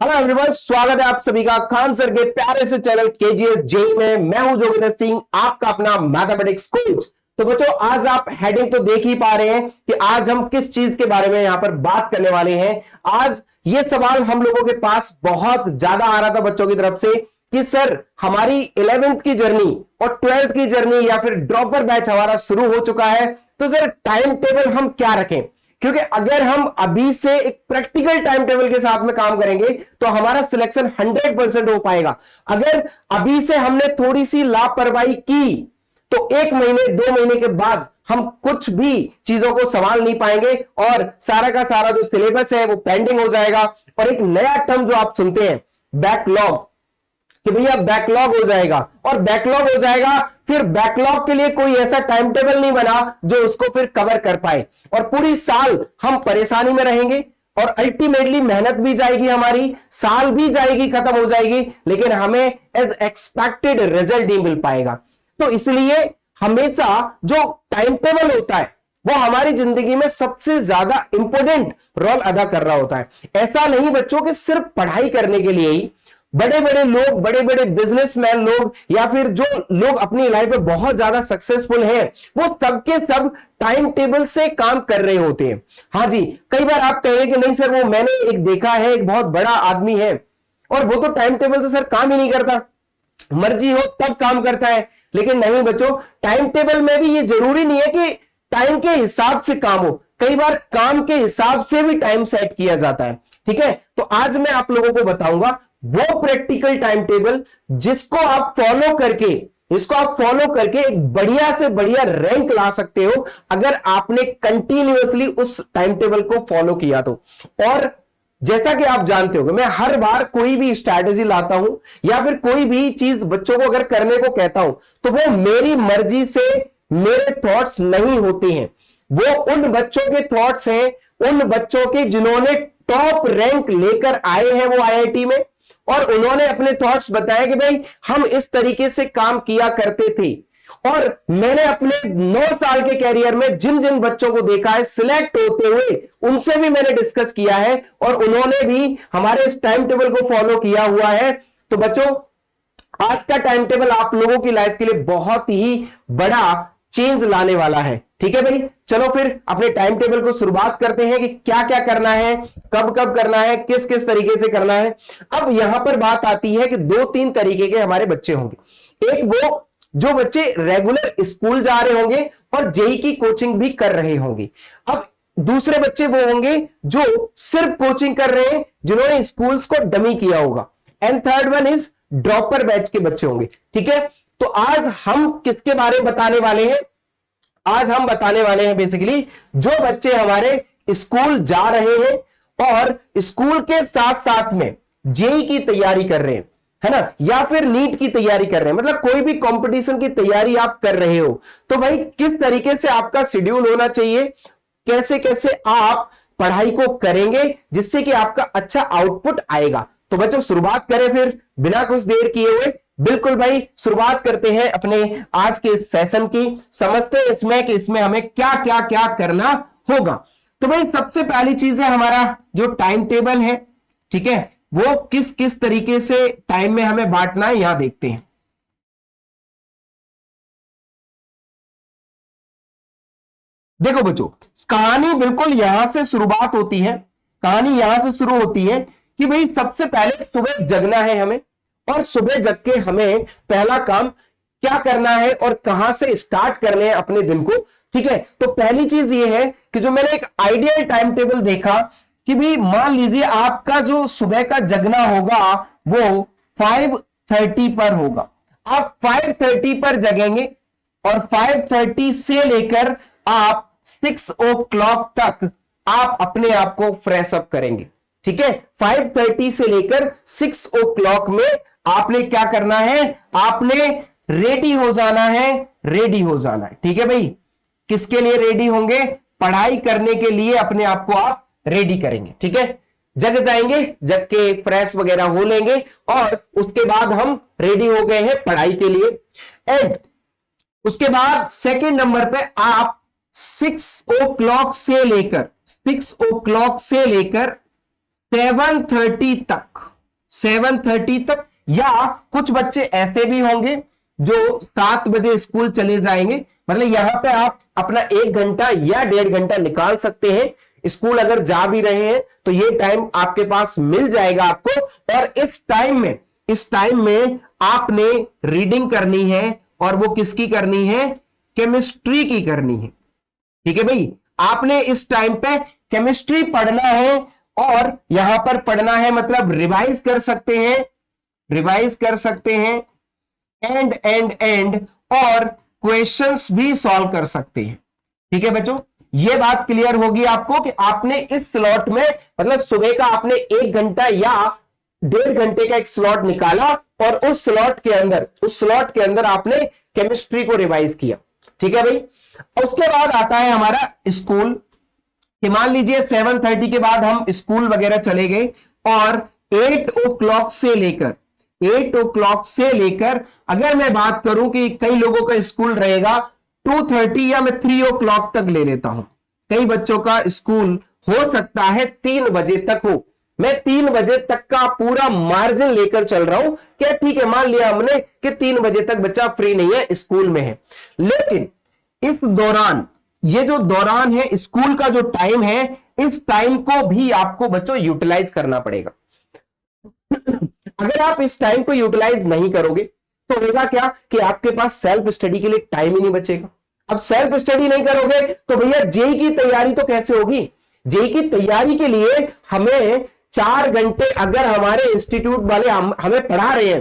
Hello everyone, स्वागत है आप सभी का खान सर के प्यारे से चैनल केजीएस जेई में। मैं हूं जोगिंदर सिंह, आपका अपना मैथमेटिक्स कोच। तो बच्चों, आज आप हेडिंग तो देख ही पा रहे हैं कि आज हम किस चीज के बारे में यहां पर बात करने वाले हैं। आज ये सवाल हम लोगों के पास बहुत ज्यादा आ रहा था बच्चों की तरफ से कि सर हमारी 11th की जर्नी और 12th की जर्नी या फिर ड्रॉपर बैच हमारा शुरू हो चुका है, तो सर टाइम टेबल हम क्या रखें। क्योंकि अगर हम अभी से एक प्रैक्टिकल टाइम टेबल के साथ में काम करेंगे तो हमारा सिलेक्शन 100% हो पाएगा। अगर अभी से हमने थोड़ी सी लापरवाही की तो 1 महीने 2 महीने के बाद हम कुछ भी चीजों को संभाल नहीं पाएंगे और सारा का सारा जो सिलेबस है वो पेंडिंग हो जाएगा। और एक नया टर्म जो आप सुनते हैं बैकलॉग, कि भैया बैकलॉग हो जाएगा, और बैकलॉग हो जाएगा फिर बैकलॉग के लिए कोई ऐसा टाइम टेबल नहीं बना जो उसको फिर कवर कर पाए, और पूरी साल हम परेशानी में रहेंगे और अल्टीमेटली मेहनत भी जाएगी, हमारी साल भी जाएगी, खत्म हो जाएगी, लेकिन हमें एज एक्सपेक्टेड रिजल्ट नहीं मिल पाएगा। तो इसलिए हमेशा जो टाइम टेबल होता है वो हमारी जिंदगी में सबसे ज्यादा इंपॉर्टेंट रोल अदा कर रहा होता है। ऐसा नहीं बच्चों कि सिर्फ पढ़ाई करने के लिए ही बड़े बड़े लोग, बड़े बड़े बिजनेसमैन लोग या फिर जो लोग अपनी लाइफ में बहुत ज्यादा सक्सेसफुल हैं, वो सबके सब टाइम टेबल से काम कर रहे होते हैं। हाँ जी, कई बार आप कहेंगे कि नहीं सर वो मैंने एक देखा है, एक बहुत बड़ा आदमी है और वो तो टाइम टेबल से सर काम ही नहीं करता, मर्जी हो तब काम करता है। लेकिन नहीं बच्चों, टाइम टेबल में भी ये जरूरी नहीं है कि टाइम के हिसाब से काम हो, कई बार काम के हिसाब से भी टाइम सेट किया जाता है। ठीक है, तो आज मैं आप लोगों को बताऊंगा वो प्रैक्टिकल टाइम टेबल जिसको आप फॉलो करके एक बढ़िया से बढ़िया रैंक ला सकते हो अगर आपने कंटिन्यूअसली उस टाइम टेबल को फॉलो किया तो। और जैसा कि आप जानते हो, मैं हर बार कोई भी स्ट्रैटेजी लाता हूं या फिर कोई भी चीज बच्चों को अगर करने को कहता हूं तो वो मेरी मर्जी से मेरे थॉट्स नहीं होते हैं, वो उन बच्चों के थॉट्स हैं, उन बच्चों के जिन्होंने टॉप रैंक लेकर आए हैं वो आईआईटी में, और उन्होंने अपने थॉट्स बताए कि भाई हम इस तरीके से काम किया करते थे। और मैंने अपने 9 साल के कैरियर में जिन जिन बच्चों को देखा है सिलेक्ट होते हुए, उनसे भी मैंने डिस्कस किया है और उन्होंने भी हमारे इस टाइम टेबल को फॉलो किया हुआ है। तो बच्चों, आज का टाइम टेबल आप लोगों की लाइफ के लिए बहुत ही बड़ा चेंज लाने वाला है। ठीक है भाई, चलो फिर अपने टाइम टेबल को शुरुआत करते हैं कि क्या क्या करना है, कब कब करना है, किस किस तरीके से करना है। अब यहां पर बात आती है कि 2-3 तरीके के हमारे बच्चे होंगे। एक वो जो बच्चे रेगुलर स्कूल जा रहे होंगे और जेई की कोचिंग भी कर रहे होंगे। अब दूसरे बच्चे वो होंगे जो सिर्फ कोचिंग कर रहे हैं, जिन्होंने स्कूल्स को डमी किया होगा। And third one is dropper batch के बच्चे होंगे। ठीक है, तो आज हम किसके बारे में बताने वाले हैं? आज हम बताने वाले हैं बेसिकली जो बच्चे हमारे स्कूल जा रहे हैं और स्कूल के साथ साथ में जेई की तैयारी कर रहे हैं, है ना, या फिर नीट की तैयारी कर रहे हैं, मतलब कोई भी कंपटीशन की तैयारी आप कर रहे हो, तो भाई किस तरीके से आपका शेड्यूल होना चाहिए, कैसे कैसे आप पढ़ाई को करेंगे जिससे कि आपका अच्छा आउटपुट आएगा। तो बच्चों शुरुआत करें फिर बिना कुछ देर किए हुए। बिल्कुल भाई, शुरुआत करते हैं अपने आज के सेशन की, समझते हैं इसमें कि इसमें हमें क्या क्या क्या करना होगा। तो भाई सबसे पहली चीज है हमारा जो टाइम टेबल है, ठीक है, वो किस किस तरीके से टाइम में हमें बांटना है यहां देखते हैं। देखो बच्चों, कहानी बिल्कुल यहां से शुरुआत होती है, कहानी यहां से शुरू होती है कि भाई सबसे पहले सुबह जगना है हमें, और सुबह जग के हमें पहला काम क्या करना है और कहां से स्टार्ट करने हैं अपने दिन को। ठीक है, तो पहली चीज ये है कि जो मैंने एक आइडियल टाइम टेबल देखा कि भाई मान लीजिए आपका जो सुबह का जगना होगा वो 5:30 पर होगा। आप 5:30 पर जगेंगे और 5:30 से लेकर आप 6 o'clock तक आप अपने आप को फ्रेश अप करेंगे। ठीक है, 5:30 से लेकर 6 o'clock में आपने क्या करना है, आपने रेडी हो जाना है, रेडी हो जाना है। ठीक है भाई, किसके लिए रेडी होंगे? पढ़ाई करने के लिए अपने आप को आप रेडी करेंगे। ठीक है, जग जाएंगे, जग के फ्रेश वगैरह हो लेंगे और उसके बाद हम रेडी हो गए हैं पढ़ाई के लिए। एंड उसके बाद सेकंड नंबर पे आप 6 o'clock से लेकर 7:30 तक 7:30 तक, या कुछ बच्चे ऐसे भी होंगे जो 7 बजे स्कूल चले जाएंगे। मतलब यहां पे आप अपना 1 घंटा या 1.5 घंटा निकाल सकते हैं। स्कूल अगर जा भी रहे हैं तो ये टाइम आपके पास मिल जाएगा आपको, और इस टाइम में आपने रीडिंग करनी है, और वो किसकी करनी है? केमिस्ट्री की करनी है। ठीक है भाई, आपने इस टाइम पे केमिस्ट्री पढ़ना है, और यहां पर पढ़ना है मतलब रिवाइज कर सकते हैं एंड और क्वेश्चंस भी सॉल्व कर सकते हैं। ठीक है बच्चों, ये बात क्लियर होगी आपको कि आपने इस स्लॉट में, मतलब सुबह का आपने 1 घंटा या 1.5 घंटे का एक स्लॉट निकाला, और उस स्लॉट के अंदर आपने केमिस्ट्री को रिवाइज किया। ठीक है भाई, उसके बाद आता है हमारा स्कूल, कि मान लीजिए 7:30 के बाद हम स्कूल वगैरह चले गए, और 8 o'clock से लेकर अगर मैं बात करूं कि कई लोगों का स्कूल रहेगा 2:30 या मैं 3 o'clock तक ले लेता हूं। कई बच्चों का स्कूल हो सकता है 3 बजे तक हो। मैं 3 बजे तक का पूरा मार्जिन लेकर चल रहा हूं। क्या ठीक है, मान लिया हमने कि 3 बजे तक बच्चा फ्री नहीं है, स्कूल में है, लेकिन इस दौरान, ये जो दौरान है स्कूल का जो टाइम है, इस टाइम को भी आपको बच्चों यूटिलाइज करना पड़ेगा। अगर आप इस टाइम को यूटिलाइज नहीं करोगे तो होगा क्या कि आपके पास सेल्फ स्टडी के लिए टाइम ही नहीं बचेगा। अब सेल्फ स्टडी नहीं करोगे तो भैया जेई की तैयारी तो कैसे होगी? जेई की तैयारी के लिए हमें 4 घंटे अगर हमारे इंस्टीट्यूट वाले हमें पढ़ा रहे हैं,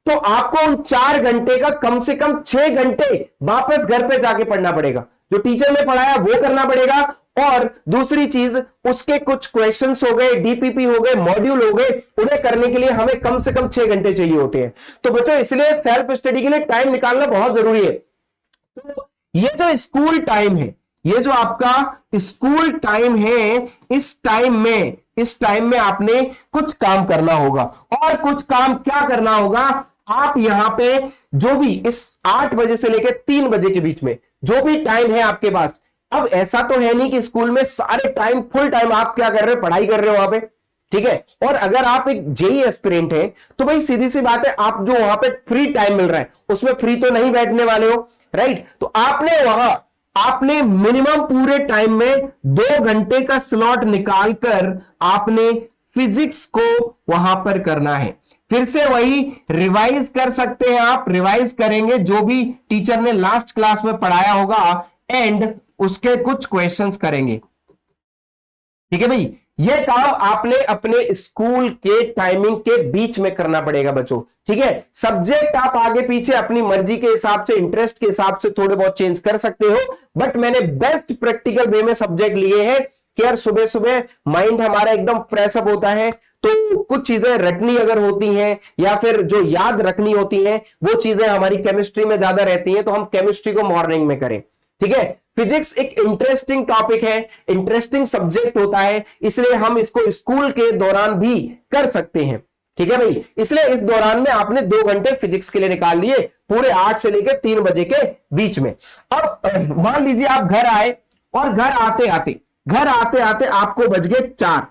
तो आपको उन 4 घंटे का कम से कम 6 घंटे वापस घर पे जाके पढ़ना पड़ेगा। जो टीचर ने पढ़ाया वो करना पड़ेगा, और दूसरी चीज उसके कुछ क्वेश्चंस हो गए, डीपीपी हो गए, मॉड्यूल हो गए, उन्हें करने के लिए हमें कम से कम 6 घंटे चाहिए होते हैं। तो बच्चों इसलिए सेल्फ स्टडी के लिए टाइम निकालना बहुत जरूरी है। तो ये जो स्कूल टाइम है, ये जो आपका स्कूल टाइम है, इस टाइम में आपने कुछ काम करना होगा। और कुछ काम क्या करना होगा? आप यहां पे जो भी इस 8 बजे से लेकर 3 बजे के बीच में जो भी टाइम है आपके पास, अब ऐसा तो है नहीं कि स्कूल में सारे टाइम फुल टाइम आप क्या कर रहे हो, पढ़ाई कर रहे हो वहां पे। ठीक है, और अगर आप एक जेई एस्पिरेंट है तो भाई सीधी सी बात है, आप जो वहां पे फ्री टाइम मिल रहा है उसमें फ्री तो नहीं बैठने वाले हो, राइट? तो आपने मिनिमम पूरे टाइम में 2 घंटे का स्लॉट निकालकर आपने फिजिक्स को वहां पर करना है। फिर से वही रिवाइज कर सकते हैं आप, रिवाइज करेंगे जो भी टीचर ने लास्ट क्लास में पढ़ाया होगा, एंड उसके कुछ क्वेश्चंस करेंगे। ठीक है भाई, ये काम आपने अपने स्कूल के टाइमिंग के बीच में करना पड़ेगा बच्चों। ठीक है, सब्जेक्ट आप आगे पीछे अपनी मर्जी के हिसाब से, इंटरेस्ट के हिसाब से थोड़े बहुत चेंज कर सकते हो, बट मैंने बेस्ट प्रैक्टिकल वे में सब्जेक्ट लिए हैं कि यार सुबह सुबह माइंड हमारा एकदम फ्रेश अप होता है, तो कुछ चीजें रटनी अगर होती हैं या फिर जो याद रखनी होती हैं वो चीजें हमारी केमिस्ट्री में ज्यादा रहती हैं, तो हम केमिस्ट्री को मॉर्निंग में करें। ठीक है, फिजिक्स एक इंटरेस्टिंग टॉपिक है, इंटरेस्टिंग सब्जेक्ट होता है, इसलिए हम इसको स्कूल के दौरान भी कर सकते हैं। ठीक है भाई, इसलिए इस दौरान में आपने 2 घंटे फिजिक्स के लिए निकाल लिए, पूरे 8 से लेकर 3 बजे के बीच में। अब मान लीजिए आप घर आए, और घर आते आते आपको बज गए 4।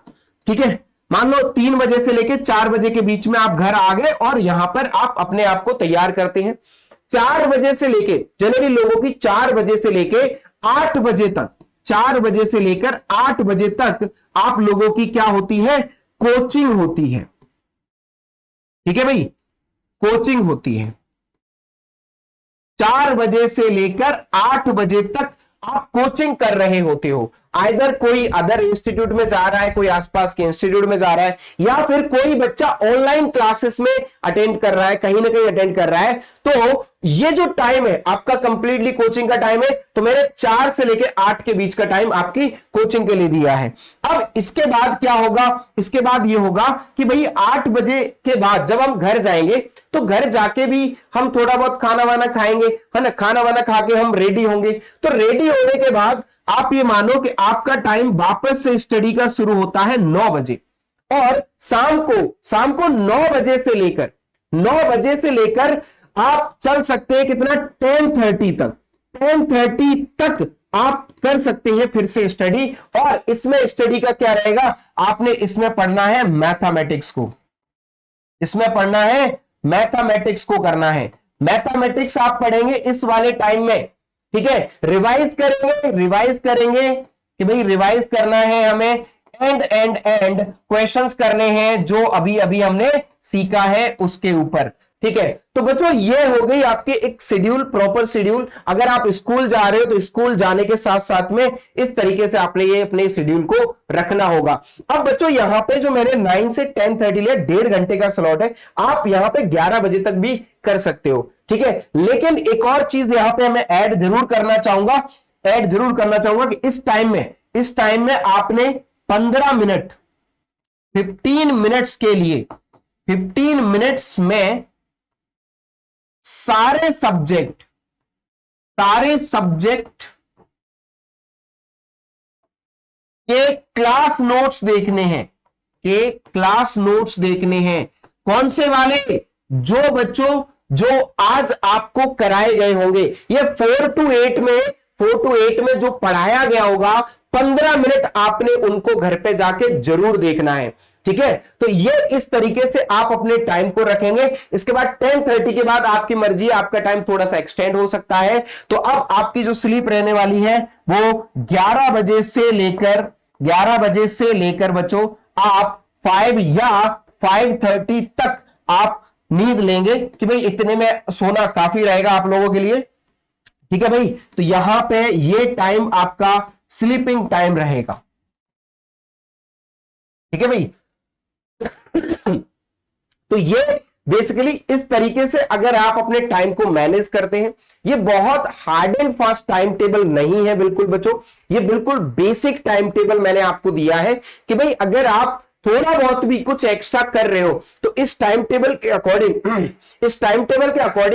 ठीक है, मान लो 3 बजे से लेकर 4 बजे के बीच में आप घर आ गए, और यहां पर आप अपने आप को तैयार करते हैं। 4 बजे से लेके, जनरली लोगों की 4 बजे से लेके 8 बजे तक, 4 बजे से लेकर 8 बजे तक आप लोगों की क्या होती है? कोचिंग होती है। ठीक है भाई, कोचिंग होती है। 4 बजे से लेकर 8 बजे तक आप कोचिंग कर रहे होते हो। आइदर कोई अदर इंस्टीट्यूट में जा रहा है, कोई आसपास के इंस्टीट्यूट में जा रहा है, या फिर कोई बच्चा ऑनलाइन क्लासेस में अटेंड कर रहा है, कहीं ना कहीं अटेंड कर रहा है। तो ये जो टाइम है आपका कंप्लीटली कोचिंग का टाइम है, तो मैंने 4 से लेकर 8 के बीच का टाइम आपकी कोचिंग के लिए दिया है। अब इसके बाद क्या होगा? इसके बाद ये होगा कि भाई 8 बजे के बाद जब हम घर जाएंगे, तो घर जाके भी हम थोड़ा बहुत खाना वाना खाएंगे, है ना? खाना वाना खा के हम रेडी होंगे। तो रेडी होने के बाद आप ये मानो कि आपका टाइम वापस से स्टडी का शुरू होता है 9 बजे, और शाम को 9 बजे से लेकर आप चल सकते हैं कितना? 10:30 तक आप कर सकते हैं फिर से स्टडी। और इसमें स्टडी का क्या रहेगा? आपने इसमें पढ़ना है मैथमेटिक्स को। इसमें पढ़ना है, मैथमेटिक्स को करना है। मैथमेटिक्स आप पढ़ेंगे इस वाले टाइम में, ठीक है। रिवाइज करेंगे कि भाई रिवाइज करना है हमें, एंड क्वेश्चंस करने हैं जो अभी अभी हमने सीखा है उसके ऊपर, ठीक है। तो बच्चों ये हो गई आपके एक शेड्यूल, प्रॉपर शेड्यूल। अगर आप स्कूल जा रहे हो तो स्कूल जाने के साथ साथ में इस तरीके से आपने ये अपने शेड्यूल को रखना होगा। अब बच्चों यहां पे जो मैंने 9 से 10:30 लिया, 1.5 घंटे का स्लॉट है, आप यहां पे 11 बजे तक भी कर सकते हो, ठीक है। लेकिन एक और चीज यहां पे मैं ऐड जरूर करना चाहूंगा कि इस टाइम में आपने 15 मिनट 15 मिनट्स के लिए 15 मिनट्स में सारे सब्जेक्ट के क्लास नोट्स देखने हैं। कौन से वाले? जो बच्चों जो आज आपको कराए गए होंगे, ये 4 to 8 में जो पढ़ाया गया होगा, 15 मिनट आपने उनको घर पे जाके जरूर देखना है, ठीक है। तो ये इस तरीके से आप अपने टाइम को रखेंगे। इसके बाद 10:30 के बाद आपकी मर्जी, आपका टाइम थोड़ा सा एक्सटेंड हो सकता है। तो अब आपकी जो स्लीप रहने वाली है वो 11 बजे से लेकर बच्चों आप 5 या 5:30 तक आप नींद लेंगे कि भाई इतने में सोना काफी रहेगा आप लोगों के लिए, ठीक है भाई। तो यहां पे ये टाइम आपका स्लीपिंग टाइम रहेगा, ठीक है भाई। तो ये बेसिकली इस तरीके से अगर आप अपने टाइम को मैनेज करते हैं, ये बहुत hard and fast time table नहीं है बिल्कुल बच्चों, ये बिल्कुल बेसिक टाइम टेबल मैंने आपको दिया है कि भाई अगर आप थोड़ा बहुत भी कुछ एक्स्ट्रा कर रहे हो तो इस टाइम टेबल के अकॉर्डिंग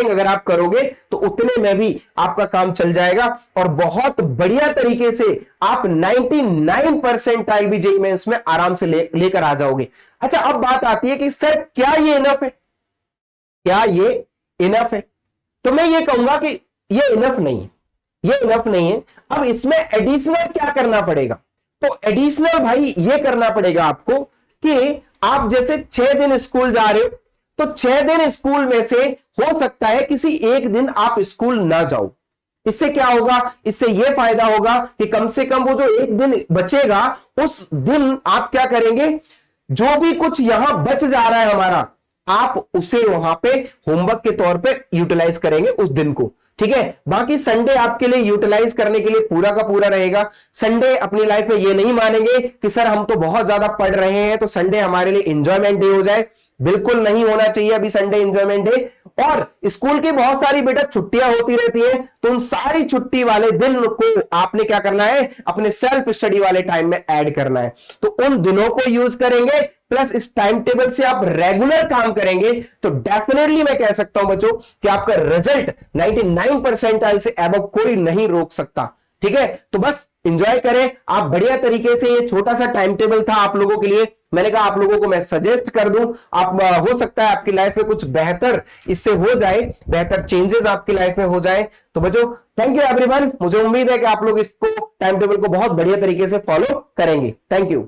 अगर आप करोगे तो उतने में भी आपका काम चल जाएगा और बहुत बढ़िया तरीके से आप 99 परसेंटाइल भी जेईई मेंस में आराम से लेकर आ जाओगे। अच्छा, अब बात आती है कि सर क्या ये इनफ है? तो मैं ये कहूंगा कि ये इनफ नहीं है। अब इसमें एडिशनल क्या करना पड़ेगा? तो एडिशनल भाई ये करना पड़ेगा आपको कि आप जैसे 6 दिन स्कूल जा रहे हो, तो 6 दिन स्कूल में से हो सकता है किसी एक दिन आप स्कूल ना जाओ। इससे क्या होगा? इससे यह फायदा होगा कि कम से कम वो जो एक दिन बचेगा उस दिन आप क्या करेंगे, जो भी कुछ यहां बच जा रहा है हमारा, आप उसे वहां पे होमवर्क के तौर पे यूटिलाइज करेंगे उस दिन को, ठीक है। बाकी संडे आपके लिए यूटिलाइज करने के लिए पूरा का पूरा रहेगा। संडे अपनी लाइफ में ये नहीं मानेंगे कि सर हम तो बहुत ज्यादा पढ़ रहे हैं तो संडे हमारे लिए एंजॉयमेंट डे हो जाए, बिल्कुल नहीं होना चाहिए अभी संडे एंजॉयमेंट डे। और स्कूल की बहुत सारी बेटा छुट्टियां होती रहती हैं, तो उन सारी छुट्टी वाले दिन को आपने क्या करना है, अपने सेल्फ स्टडी वाले टाइम में ऐड करना है। तो उन दिनों को यूज करेंगे, प्लस इस टाइम टेबल से आप रेगुलर काम करेंगे तो डेफिनेटली मैं कह सकता हूं बच्चों कि आपका रिजल्ट 99 परसेंटाइल से अबव कोई नहीं रोक सकता, ठीक है। तो बस एंजॉय करें आप बढ़िया तरीके से। ये छोटा सा टाइम टेबल था आप लोगों के लिए, मैंने कहा आप लोगों को मैं सजेस्ट कर दूं, आप हो सकता है आपकी लाइफ में कुछ बेहतर इससे हो जाए, बेहतर चेंजेस आपकी लाइफ में हो जाए। तो बच्चों थैंक यू एवरीवन, मुझे उम्मीद है कि आप लोग इसको टाइम टेबल को बहुत बढ़िया तरीके से फॉलो करेंगे। Thank you.